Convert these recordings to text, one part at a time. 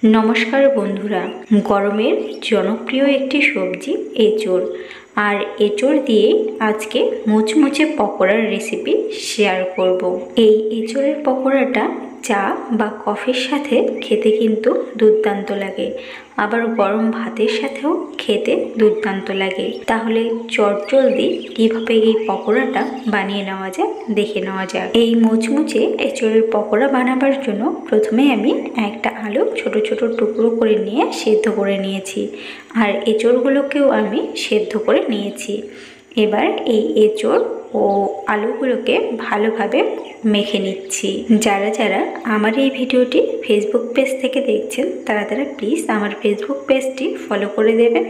নমস্কার বন্ধুরা, গরমের জনপ্রিয় একটি সবজি এঁচোড়। আর এঁচোড় দিয়ে আজকে মুচমুচে পকোড়ার রেসিপি শেয়ার করব। এই এঁচোড়ের পকোড়াটা চা বা কফির সাথে খেতে কিন্তু দুর্দান্ত লাগে, আবার গরম ভাতের সাথেও খেতে দুর্দান্ত লাগে। তাহলে চটজলদি কিভাবে এই পকোড়াটা বানিয়ে নেওয়া যায় দেখে নেওয়া যাক। এই মুচমুচে এঁচোড়ের পকোড়া বানাবার জন্য প্রথমে আমি একটা আলু ছোট ছোট টুকরো করে নিয়ে সেদ্ধ করে নিয়েছি, আর এঁচোড়গুলোকেও আমি সেদ্ধ করে নিয়েছি। এবার এই এঁচোড় ও আলুগুলোকে ভালোভাবে মেখে নিচ্ছি। যারা যারা আমার এই ভিডিওটি ফেসবুক পেজ থেকে দেখছেন তারা প্লিজ আমার ফেসবুক পেজটি ফলো করে দেবেন,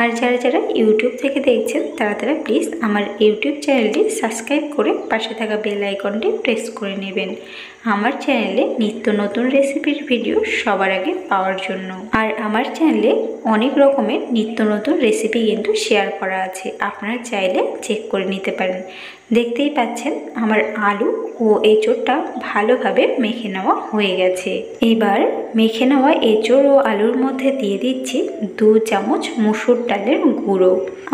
আর যারা যারা ইউটিউব থেকে দেখছেন তারা প্লিজ আমার ইউটিউব চ্যানেলটি সাবস্ক্রাইব করে পাশে থাকা বেল আইকনটি প্রেস করে নেবেন আমার চ্যানেলে নিত্য নতুন রেসিপির ভিডিও সবার আগে পাওয়ার জন্য। আর আমার চ্যানেলে অনেক রকমের নিত্য নতুন রেসিপি কিন্তু শেয়ার করা আছে, আপনারা চাইলে চেক করে নিতে পারেন। দেখতেই পাচ্ছেন আমার আলু ও এঁচোড়টা ভালোভাবে মেখে নেওয়া হয়ে গেছে। এবার মেখে নেওয়া এঁচোড় ও আলুর মধ্যে দিয়ে দিচ্ছি 2 চামচ মুসুর ডালের গুঁড়ো।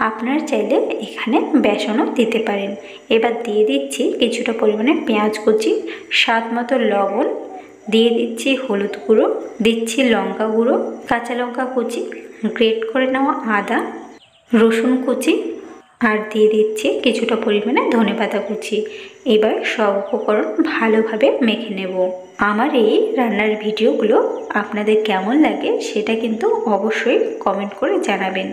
আপনারা চাইলে এখানে বেসনও দিতে পারেন। এবার দিয়ে দিচ্ছি কিছুটা পরিমাণে পেঁয়াজ কুচি, স্বাদ মতো লবণ, দিয়ে দিচ্ছি হলুদ গুঁড়ো, দিচ্ছি লঙ্কা গুঁড়ো, কাঁচা লঙ্কা কুচি, গ্রেট করে নেওয়া আদা, রসুন কুচি, আর দিয়ে দিচ্ছি কিছুটা পরিমাণে ধনেপাতা কুচি। এবার সব উপকরণ ভালোভাবে মেখে নেব। আমার এই রান্নার ভিডিওগুলো আপনাদের কেমন লাগে সেটা কিন্তু অবশ্যই কমেন্ট করে জানাবেন।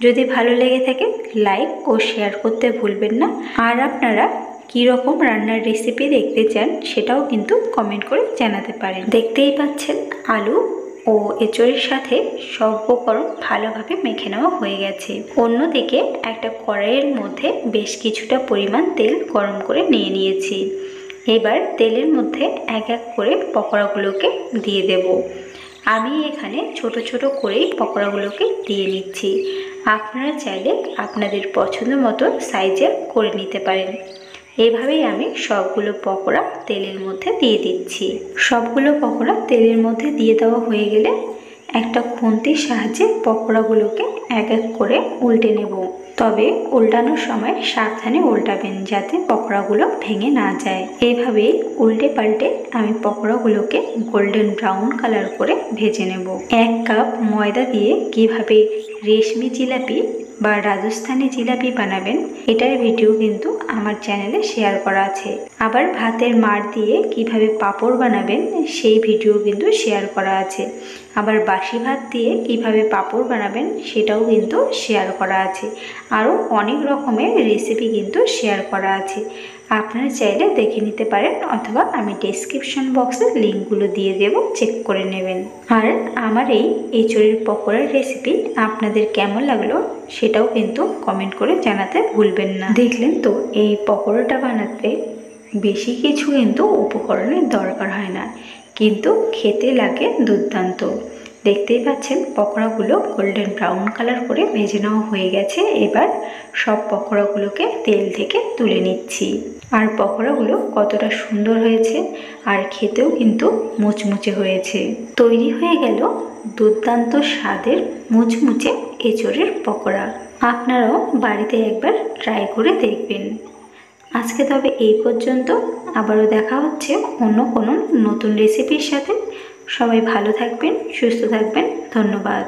যদি ভালো লেগে থাকে লাইক ও শেয়ার করতে ভুলবেন না। আর আপনারা কীরকম রান্নার রেসিপি দেখতে চান সেটাও কিন্তু কমেন্ট করে জানাতে পারেন। দেখতেই পাচ্ছেন আলু ও এঁচোড়ের সাথে সব উপকরণ ভালোভাবে মেখে নেওয়া হয়ে গেছে। অন্যদিকে একটা কড়াইয়ের মধ্যে বেশ কিছুটা পরিমাণ তেল গরম করে নিয়ে নিয়েছি। এবার তেলের মধ্যে এক এক করে পকোড়াগুলোকে দিয়ে দেব। আমি এখানে ছোট ছোট করেই পকোড়াগুলোকে দিয়ে নিচ্ছি। আপনারা চাইলে আপনাদের পছন্দ মতো সাইজের করে নিতে পারেন। এভাবেই আমি সবগুলো পকোড়া তেলের মধ্যে দিয়ে দিচ্ছি। সবগুলো পকোড়া তেলের মধ্যে দিয়ে দেওয়া হয়ে গেলে একটা খুন্তির সাহায্যে পকোড়াগুলোকে এক এক করে উল্টে নেব। তবে উল্টানোর সময় সাবধানে উল্টাবেন যাতে পকোড়াগুলো ভেঙে না যায়। এইভাবেই উল্টে পাল্টে আমি পকোড়াগুলোকে গোল্ডেন ব্রাউন কালার করে ভেজে নেব। 1 কাপ ময়দা দিয়ে কিভাবে রেশমি জিলাপি বা রাজস্থানি জিলাপি বানাবেন এটার ভিডিও কিন্তু আমার চ্যানেলে শেয়ার করা আছে। আবার ভাতের মাড় দিয়ে কিভাবে পাঁপড় বানাবেন সেই ভিডিও কিন্তু শেয়ার করা আছে। আবার বাসি ভাত দিয়ে কিভাবে পাঁপড় বানাবেন সেটাও কিন্তু শেয়ার করা আছে। আরও অনেক রকমের রেসিপি কিন্তু শেয়ার করা আছে, আপনারা চাইলে দেখে নিতে পারেন, অথবা আমি ডেসক্রিপশন বক্সে লিঙ্কগুলো দিয়ে দেব, চেক করে নেবেন। আর আমার এই এঁচোড়ের পকোড়ার রেসিপি আপনাদের কেমন লাগলো সেটাও কিন্তু কমেন্ট করে জানাতে ভুলবেন না। দেখলেন তো এই পকোড়াটা বানাতে বেশি কিছু কিন্তু উপকরণের দরকার হয় না, কিন্তু খেতে লাগে দুর্দান্ত। দেখতেই পাচ্ছেন পকোড়াগুলো গোল্ডেন ব্রাউন কালার করে ভেজে নেওয়া হয়ে গেছে। এবার সব পকোড়াগুলোকে তেল থেকে তুলে নিচ্ছি। আর পকোড়াগুলো কতটা সুন্দর হয়েছে, আর খেতেও কিন্তু মুচমুচে হয়েছে। তৈরি হয়ে গেল দুর্দান্ত স্বাদের মুচমুচে এঁচোড়ের পকোড়া। আপনারাও বাড়িতে একবার ট্রাই করে দেখবেন। আজকে তবে এই পর্যন্ত, আবারও দেখা হচ্ছে অন্য কোনো নতুন রেসিপির সাথে। সবাই ভালো থাকবেন, সুস্থ থাকবেন, ধন্যবাদ।